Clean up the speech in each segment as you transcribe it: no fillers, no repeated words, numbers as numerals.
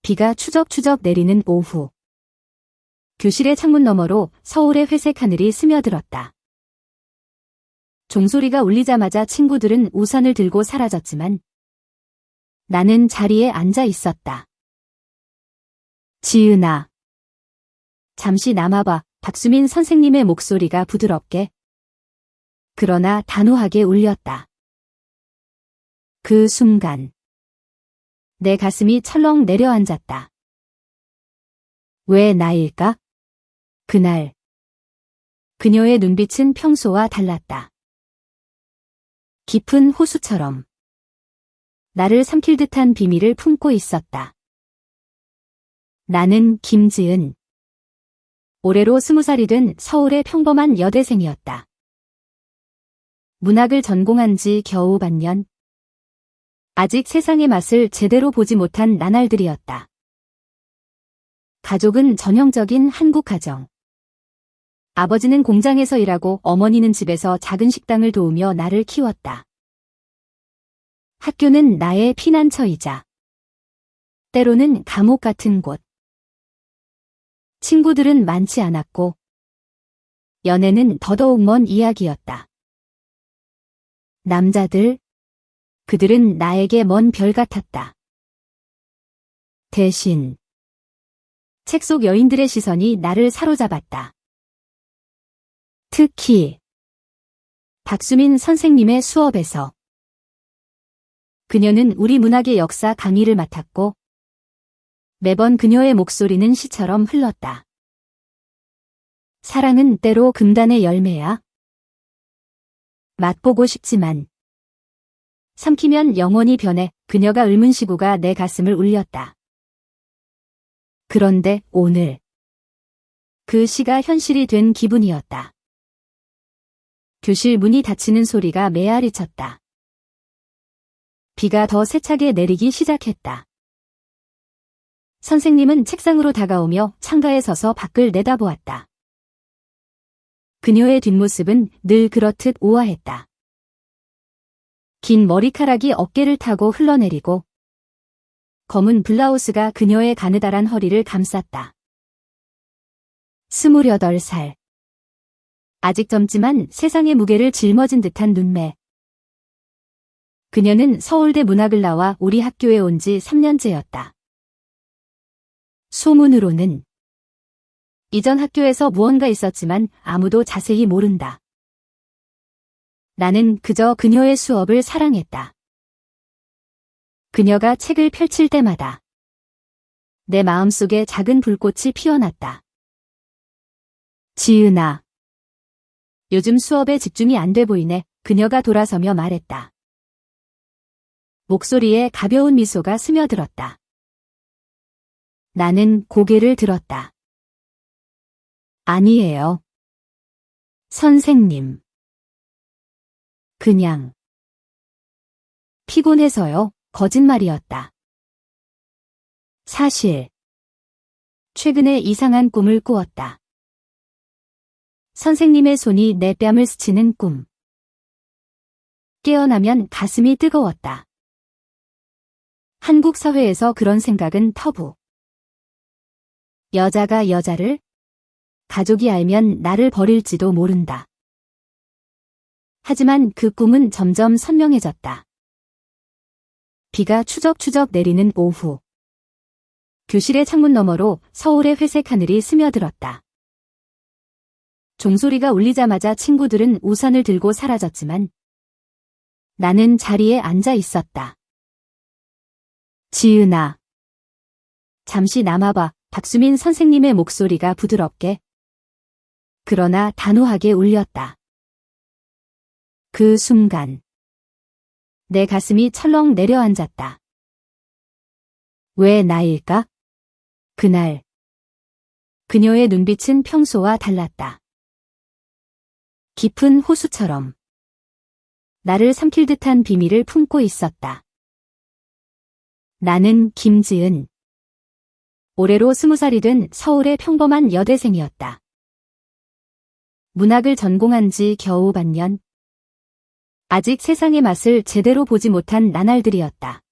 비가 추적추적 내리는 오후. 교실의 창문 너머로 서울의 회색 하늘이 스며들었다. 종소리가 울리자마자 친구들은 우산을 들고 사라졌지만 나는 자리에 앉아 있었다. 지은아. 잠시 남아봐. 박수민 선생님의 목소리가 부드럽게 그러나 단호하게 울렸다. 그 순간 내 가슴이 철렁 내려앉았다. 왜 나일까? 그날 그녀의 눈빛은 평소와 달랐다. 깊은 호수처럼 나를 삼킬 듯한 비밀을 품고 있었다. 나는 김지은. 올해로 20살이 된 서울의 평범한 여대생이었다. 문학을 전공한 지 겨우 반년. 아직 세상의 맛을 제대로 보지 못한 나날들이었다. 가족은 전형적인 한국 가정. 아버지는 공장에서 일하고 어머니는 집에서 작은 식당을 도우며 나를 키웠다. 학교는 나의 피난처이자 때로는 감옥 같은 곳. 친구들은 많지 않았고 연애는 더더욱 먼 이야기였다. 남자들, 그들은 나에게 먼 별 같았다. 대신 책 속 여인들의 시선이 나를 사로잡았다. 특히 박수민 선생님의 수업에서. 그녀는 우리 문학의 역사 강의를 맡았고 매번 그녀의 목소리는 시처럼 흘렀다. 사랑은 때로 금단의 열매야. 맛보고 싶지만 삼키면 영원히 변해. 그녀가 읊은 시구가 내 가슴을 울렸다. 그런데 오늘 그 시가 현실이 된 기분이었다. 교실 문이 닫히는 소리가 메아리 쳤다. 비가 더 세차게 내리기 시작했다. 선생님은 책상으로 다가오며 창가에 서서 밖을 내다보았다. 그녀의 뒷모습은 늘 그렇듯 우아했다. 긴 머리카락이 어깨를 타고 흘러내리고 검은 블라우스가 그녀의 가느다란 허리를 감쌌다. 28살. 아직 젊지만 세상의 무게를 짊어진 듯한 눈매. 그녀는 서울대 문학을 나와 우리 학교에 온 지 3년째였다. 소문으로는 이전 학교에서 무언가 있었지만 아무도 자세히 모른다. 나는 그저 그녀의 수업을 사랑했다. 그녀가 책을 펼칠 때마다 내 마음속에 작은 불꽃이 피어났다. 지은아. 요즘 수업에 집중이 안 돼 보이네. 그녀가 돌아서며 말했다. 목소리에 가벼운 미소가 스며들었다. 나는 고개를 들었다. 아니에요. 선생님. 그냥 피곤해서요. 거짓말이었다. 사실 최근에 이상한 꿈을 꾸었다. 선생님의 손이 내 뺨을 스치는 꿈. 깨어나면 가슴이 뜨거웠다. 한국 사회에서 그런 생각은 터부. 여자가 여자를, 가족이 알면 나를 버릴지도 모른다. 하지만 그 꿈은 점점 선명해졌다. 비가 추적추적 내리는 오후. 교실의 창문 너머로 서울의 회색 하늘이 스며들었다. 종소리가 울리자마자 친구들은 우산을 들고 사라졌지만 나는 자리에 앉아 있었다. 지은아. 잠시 남아봐. 박수민 선생님의 목소리가 부드럽게 그러나 단호하게 울렸다. 그 순간 내 가슴이 철렁 내려앉았다. 왜 나일까? 그날 그녀의 눈빛은 평소와 달랐다. 깊은 호수처럼 나를 삼킬 듯한 비밀을 품고 있었다. 나는 김지은. 올해로 20살이 된 서울의 평범한 여대생이었다. 문학을 전공한 지 겨우 반년. 아직 세상의 맛을 제대로 보지 못한 나날들이었다.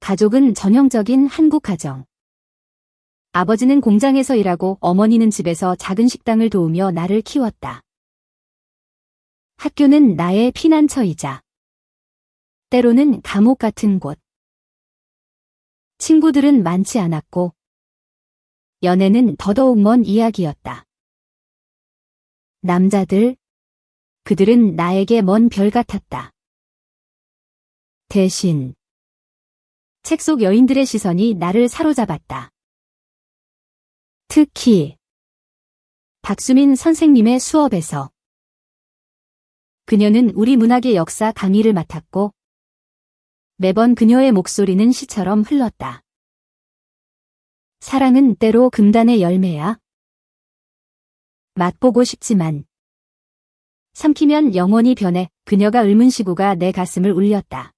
가족은 전형적인 한국 가정. 아버지는 공장에서 일하고 어머니는 집에서 작은 식당을 도우며 나를 키웠다. 학교는 나의 피난처이자 때로는 감옥 같은 곳. 친구들은 많지 않았고 연애는 더더욱 먼 이야기였다. 남자들, 그들은 나에게 먼 별 같았다. 대신 책 속 여인들의 시선이 나를 사로잡았다. 특히 박수민 선생님의 수업에서. 그녀는 우리 문학의 역사 강의를 맡았고 매번 그녀의 목소리는 시처럼 흘렀다. 사랑은 때로 금단의 열매야. 맛보고 싶지만 삼키면 영원히 변해. 그녀가 읊은 시구가 내 가슴을 울렸다.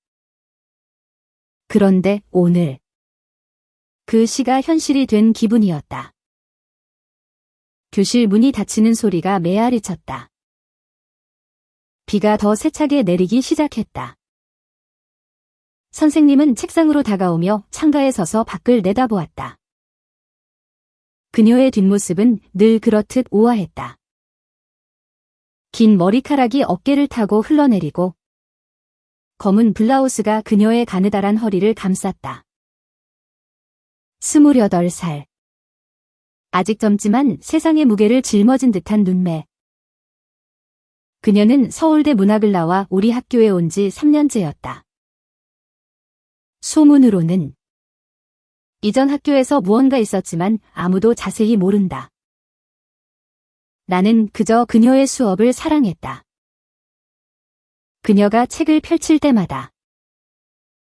그런데 오늘 그 시가 현실이 된 기분이었다. 교실 문이 닫히는 소리가 메아리 쳤다. 비가 더 세차게 내리기 시작했다. 선생님은 책상으로 다가오며 창가에 서서 밖을 내다보았다. 그녀의 뒷모습은 늘 그렇듯 우아했다. 긴 머리카락이 어깨를 타고 흘러내리고 검은 블라우스가 그녀의 가느다란 허리를 감쌌다. 28살. 아직 젊지만 세상의 무게를 짊어진 듯한 눈매. 그녀는 서울대 문학을 나와 우리 학교에 온 지 3년째였다. 소문으로는 이전 학교에서 무언가 있었지만 아무도 자세히 모른다. 나는 그저 그녀의 수업을 사랑했다. 그녀가 책을 펼칠 때마다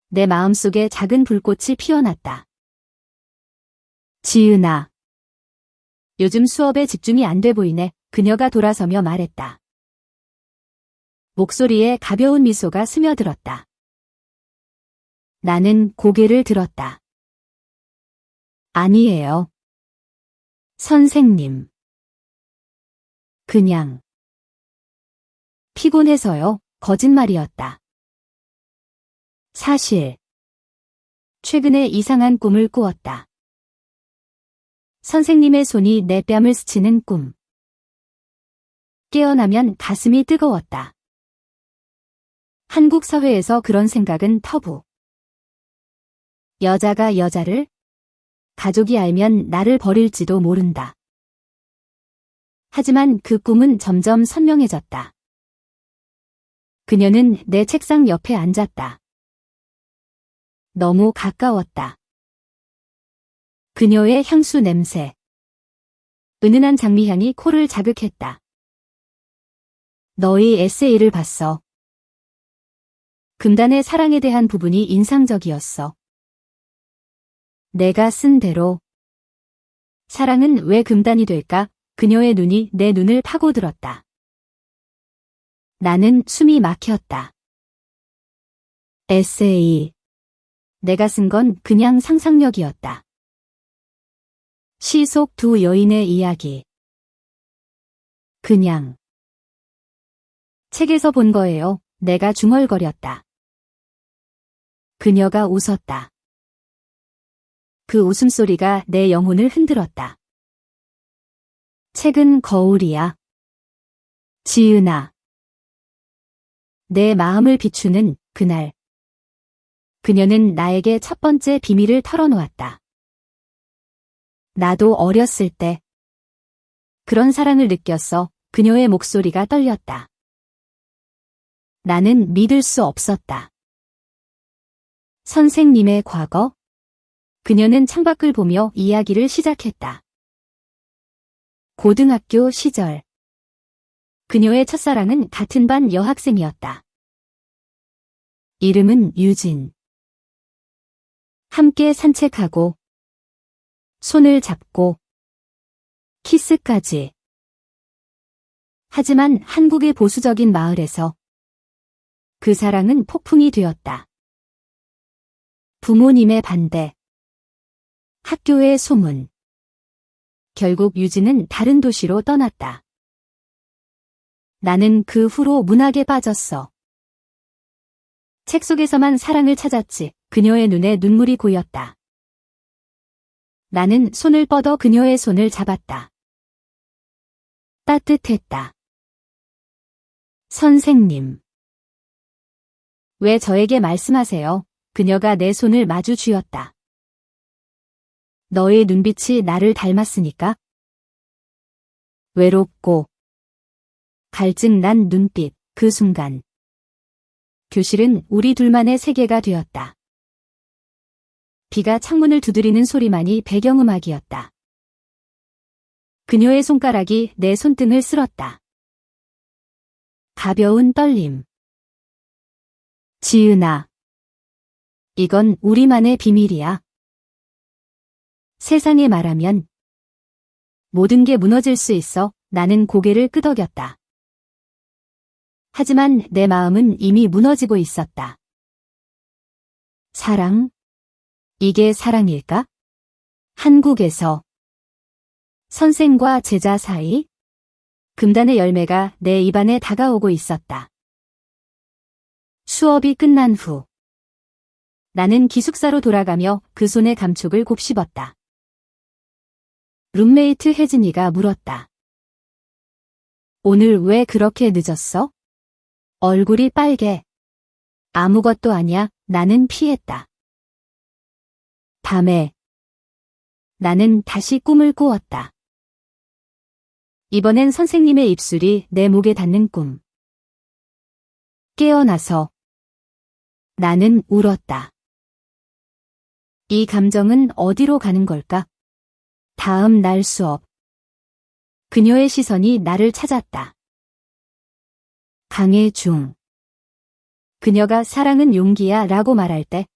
내 마음속에 작은 불꽃이 피어났다. 지은아. 요즘 수업에 집중이 안 돼 보이네. 그녀가 돌아서며 말했다. 목소리에 가벼운 미소가 스며들었다. 나는 고개를 들었다. 아니에요. 선생님. 그냥 피곤해서요. 거짓말이었다. 사실 최근에 이상한 꿈을 꾸었다. 선생님의 손이 내 뺨을 스치는 꿈. 깨어나면 가슴이 뜨거웠다. 한국 사회에서 그런 생각은 터부. 여자가 여자를, 가족이 알면 나를 버릴지도 모른다. 하지만 그 꿈은 점점 선명해졌다. 그녀는 내 책상 옆에 앉았다. 너무 가까웠다. 그녀의 향수 냄새. 은은한 장미향이 코를 자극했다. 너의 에세이를 봤어. 금단의 사랑에 대한 부분이 인상적이었어. 내가 쓴 대로. 사랑은 왜 금단이 될까? 그녀의 눈이 내 눈을 파고들었다. 나는 숨이 막혔다. 에세이. 내가 쓴 건 그냥 상상력이었다. 시 속 두 여인의 이야기. 그냥. 책에서 본 거예요. 내가 중얼거렸다. 그녀가 웃었다. 그 웃음소리가 내 영혼을 흔들었다. 책은 거울이야. 지은아. 내 마음을 비추는 그날. 그녀는 나에게 첫 번째 비밀을 털어놓았다. 나도 어렸을 때 그런 사랑을 느꼈어. 그녀의 목소리가 떨렸다. 나는 믿을 수 없었다. 선생님의 과거? 그녀는 창밖을 보며 이야기를 시작했다. 고등학교 시절. 그녀의 첫사랑은 같은 반 여학생이었다. 이름은 유진. 함께 산책하고 손을 잡고 키스까지. 하지만 한국의 보수적인 마을에서 그 사랑은 폭풍이 되었다. 부모님의 반대, 학교의 소문. 결국 유진은 다른 도시로 떠났다. 나는 그 후로 문학에 빠졌어. 책 속에서만 사랑을 찾았지. 그녀의 눈에 눈물이 고였다. 나는 손을 뻗어 그녀의 손을 잡았다. 따뜻했다. 선생님. 왜 저에게 말씀하세요? 그녀가 내 손을 마주 쥐었다. 너의 눈빛이 나를 닮았으니까? 외롭고 갈증난 눈빛, 그 순간. 교실은 우리 둘만의 세계가 되었다. 비가 창문을 두드리는 소리만이 배경음악이었다. 그녀의 손가락이 내 손등을 쓸었다. 가벼운 떨림. 지은아. 이건 우리만의 비밀이야. 세상에 말하면 모든 게 무너질 수 있어. 나는 고개를 끄덕였다. 하지만 내 마음은 이미 무너지고 있었다. 사랑? 이게 사랑일까? 한국에서 선생과 제자 사이? 금단의 열매가 내 입안에 다가오고 있었다. 수업이 끝난 후 나는 기숙사로 돌아가며 그 손의 감촉을 곱씹었다. 룸메이트 혜진이가 물었다. 오늘 왜 그렇게 늦었어? 얼굴이 빨개. 아무것도 아니야. 나는 피했다. 밤에 나는 다시 꿈을 꾸었다. 이번엔 선생님의 입술이 내 목에 닿는 꿈. 깨어나서 나는 울었다. 이 감정은 어디로 가는 걸까? 다음 날 수업. 그녀의 시선이 나를 찾았다. 강혜중. 그녀가 사랑은 용기야 라고 말할 때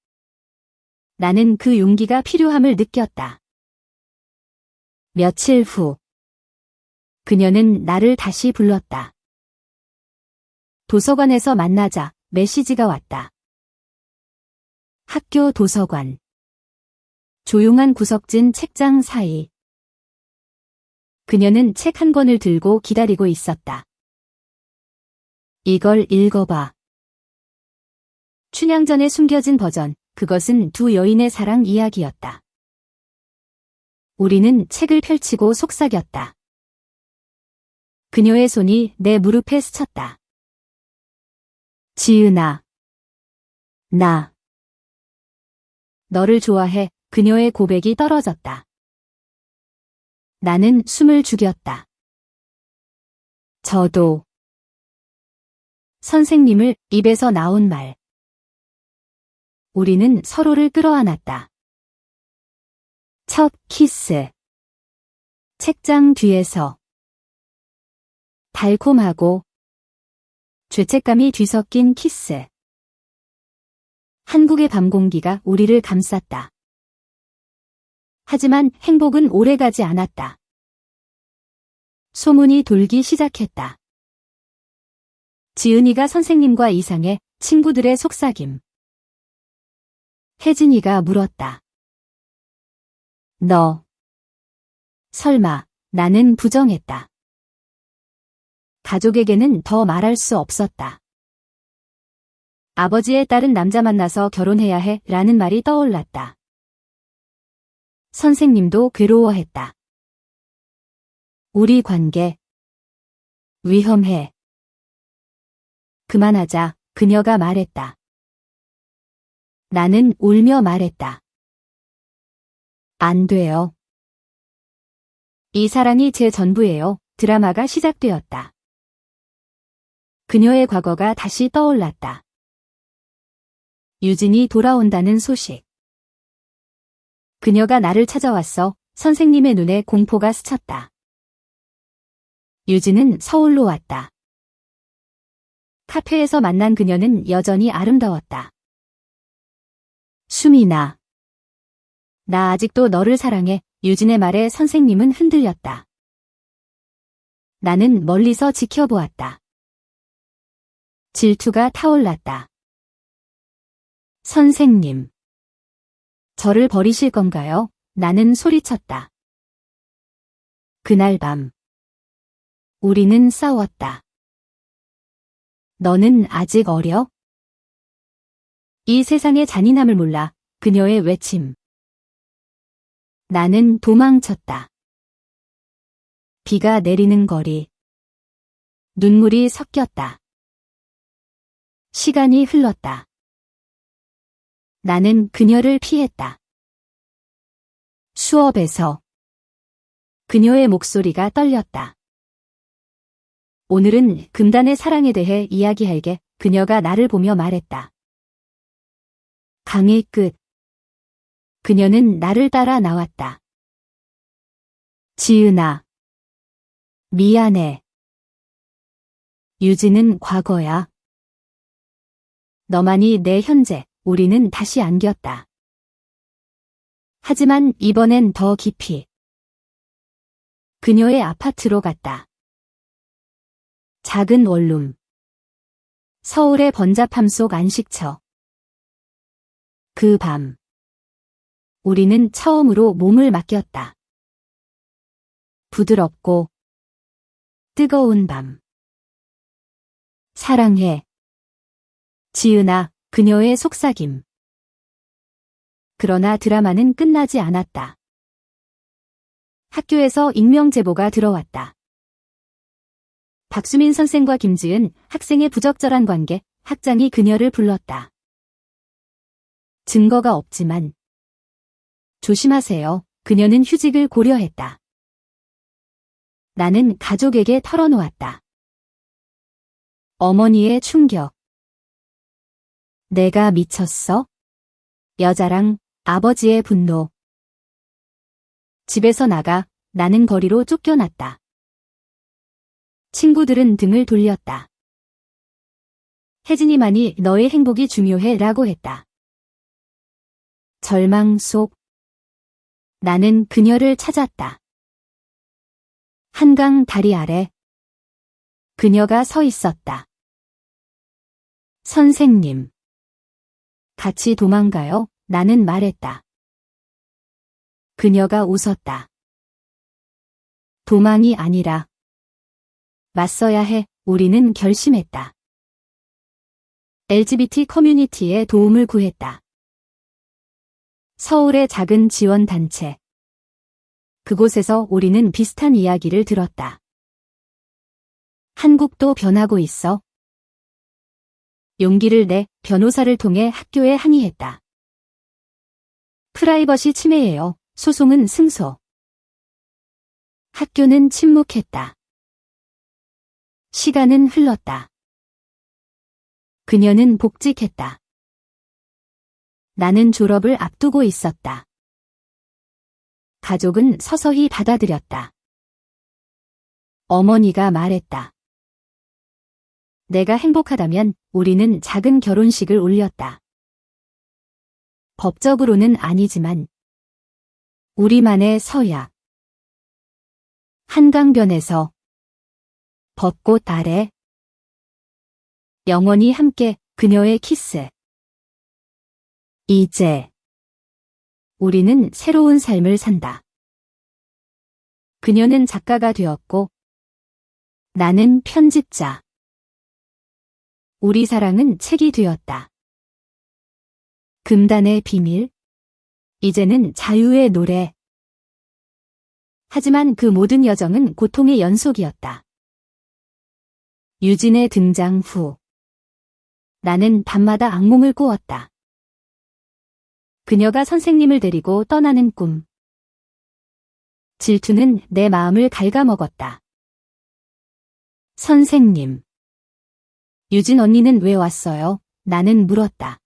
나는 그 용기가 필요함을 느꼈다. 며칠 후 그녀는 나를 다시 불렀다. 도서관에서 만나자. 메시지가 왔다. 학교 도서관. 조용한 구석진 책장 사이. 그녀는 책 한 권을 들고 기다리고 있었다. 이걸 읽어봐. 춘향전에 숨겨진 버전. 그것은 두 여인의 사랑 이야기였다. 우리는 책을 펼치고 속삭였다. 그녀의 손이 내 무릎에 스쳤다. 지은아. 나. 너를 좋아해. 그녀의 고백이 떨어졌다. 나는 숨을 죽였다. 저도. 선생님을 입에서 나온 말. 우리는 서로를 끌어안았다. 첫 키스. 책장 뒤에서. 달콤하고 죄책감이 뒤섞인 키스. 한국의 밤 공기가 우리를 감쌌다. 하지만 행복은 오래가지 않았다. 소문이 돌기 시작했다. 지은이가 선생님과 이상해. 친구들의 속삭임. 혜진이가 물었다. 너. 설마. 나는 부정했다. 가족에게는 더 말할 수 없었다. 아버지의 딸은 남자 만나서 결혼해야 해 라는 말이 떠올랐다. 선생님도 괴로워했다. 우리 관계. 위험해. 그만하자. 그녀가 말했다. 나는 울며 말했다. 안 돼요. 이 사랑이 제 전부예요. 드라마가 시작되었다. 그녀의 과거가 다시 떠올랐다. 유진이 돌아온다는 소식. 그녀가 나를 찾아왔어. 선생님의 눈에 공포가 스쳤다. 유진은 서울로 왔다. 카페에서 만난 그녀는 여전히 아름다웠다. 수민아. 나 아직도 너를 사랑해. 유진의 말에 선생님은 흔들렸다. 나는 멀리서 지켜보았다. 질투가 타올랐다. 선생님. 저를 버리실 건가요? 나는 소리쳤다. 그날 밤. 우리는 싸웠다. 너는 아직 어려? 이 세상의 잔인함을 몰라 그녀의 외침. 나는 도망쳤다. 비가 내리는 거리. 눈물이 섞였다. 시간이 흘렀다. 나는 그녀를 피했다. 수업에서 그녀의 목소리가 떨렸다. 오늘은 금단의 사랑에 대해 이야기할게. 그녀가 나를 보며 말했다. 강의 끝. 그녀는 나를 따라 나왔다. 지은아. 미안해. 유진은 과거야. 너만이 내 현재. 우리는 다시 안겼다. 하지만 이번엔 더 깊이. 그녀의 아파트로 갔다. 작은 원룸. 서울의 번잡함 속 안식처. 그 밤. 우리는 처음으로 몸을 맡겼다. 부드럽고 뜨거운 밤. 사랑해. 지은아. 그녀의 속삭임. 그러나 드라마는 끝나지 않았다. 학교에서 익명 제보가 들어왔다. 박수민 선생과 김지은 학생의 부적절한 관계. 학장이 그녀를 불렀다. 증거가 없지만 조심하세요. 그녀는 휴직을 고려했다. 나는 가족에게 털어놓았다. 어머니의 충격. 내가 미쳤어? 여자랑 아버지의 분노. 집에서 나가 나는 거리로 쫓겨났다. 친구들은 등을 돌렸다. 혜진이만이 너의 행복이 중요해 라고 했다. 절망 속 나는 그녀를 찾았다. 한강 다리 아래 그녀가 서 있었다. 선생님. 같이 도망가요? 나는 말했다. 그녀가 웃었다. 도망이 아니라 맞서야 해. 우리는 결심했다. LGBT 커뮤니티에 도움을 구했다. 서울의 작은 지원단체. 그곳에서 우리는 비슷한 이야기를 들었다. 한국도 변하고 있어. 용기를 내 변호사를 통해 학교에 항의했다. 프라이버시 침해예요. 소송은 승소. 학교는 침묵했다. 시간은 흘렀다. 그녀는 복직했다. 나는 졸업을 앞두고 있었다. 가족은 서서히 받아들였다. 어머니가 말했다. 내가 행복하다면 우리는 작은 결혼식을 올렸다. 법적으로는 아니지만 우리만의 서약. 한강변에서 벚꽃 아래 영원히 함께 그녀의 키스. 이제 우리는 새로운 삶을 산다. 그녀는 작가가 되었고 나는 편집자. 우리 사랑은 책이 되었다. 금단의 비밀. 이제는 자유의 노래. 하지만 그 모든 여정은 고통의 연속이었다. 유진의 등장 후 나는 밤마다 악몽을 꾸었다. 그녀가 선생님을 데리고 떠나는 꿈. 질투는 내 마음을 갉아먹었다. 선생님. 유진 언니는 왜 왔어요? 나는 물었다.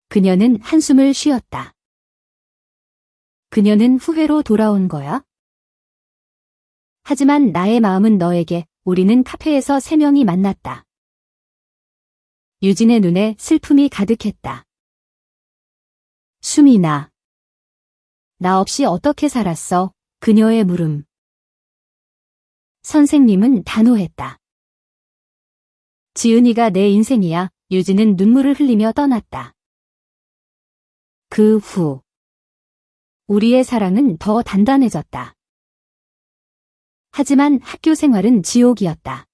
그녀는 한숨을 쉬었다. 그녀는 후회로 돌아온 거야? 하지만 나의 마음은 너에게. 우리는 카페에서 3명이 만났다. 유진의 눈에 슬픔이 가득했다. 숨이 나. 나 없이 어떻게 살았어? 그녀의 물음. 선생님은 단호했다. 지은이가 내 인생이야. 유진은 눈물을 흘리며 떠났다. 그 후 우리의 사랑은 더 단단해졌다. 하지만 학교 생활은 지옥이었다.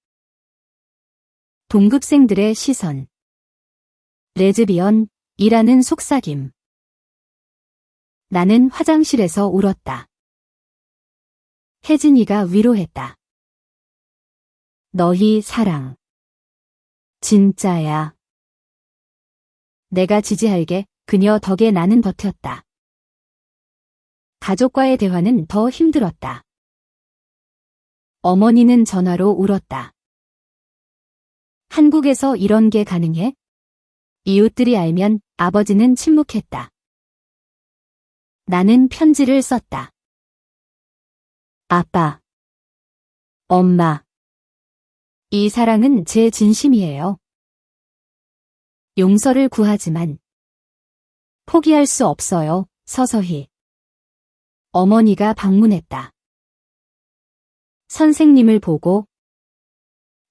동급생들의 시선. 레즈비언이라는 속삭임. 나는 화장실에서 울었다. 혜진이가 위로했다. 너희 사랑. 진짜야. 내가 지지할게. 그녀 덕에 나는 버텼다. 가족과의 대화는 더 힘들었다. 어머니는 전화로 울었다. 한국에서 이런 게 가능해? 이웃들이 알면 아버지는 침묵했다. 나는 편지를 썼다. 아빠, 엄마, 이 사랑은 제 진심이에요. 용서를 구하지만 포기할 수 없어요. 서서히. 어머니가 방문했다. 선생님을 보고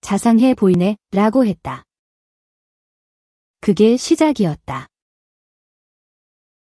자상해 보이네 라고 했다. 그게 시작이었다.